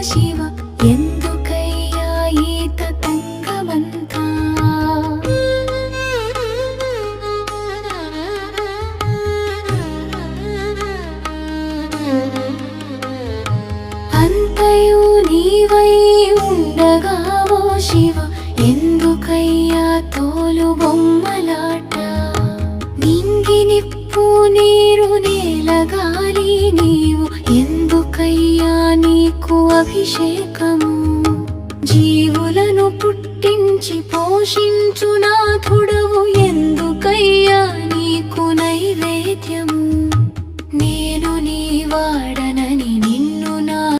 శివ ఎందుకయ్యా ఈ తతంగమంతా అంతయు నీవై ఉండగా ఓ శివ ఎందుకయ్యా తోలు బొమ్మలాట నింగి నిప్పు నీరు నేల గాలి నీవు ఎందుకయ్యా నీకు అభిషేకము జీవులను పుట్టించి పోషించు నాథుడవు ఎందుకయ్యా నీకు నైవేద్యము నేను నీ వాడ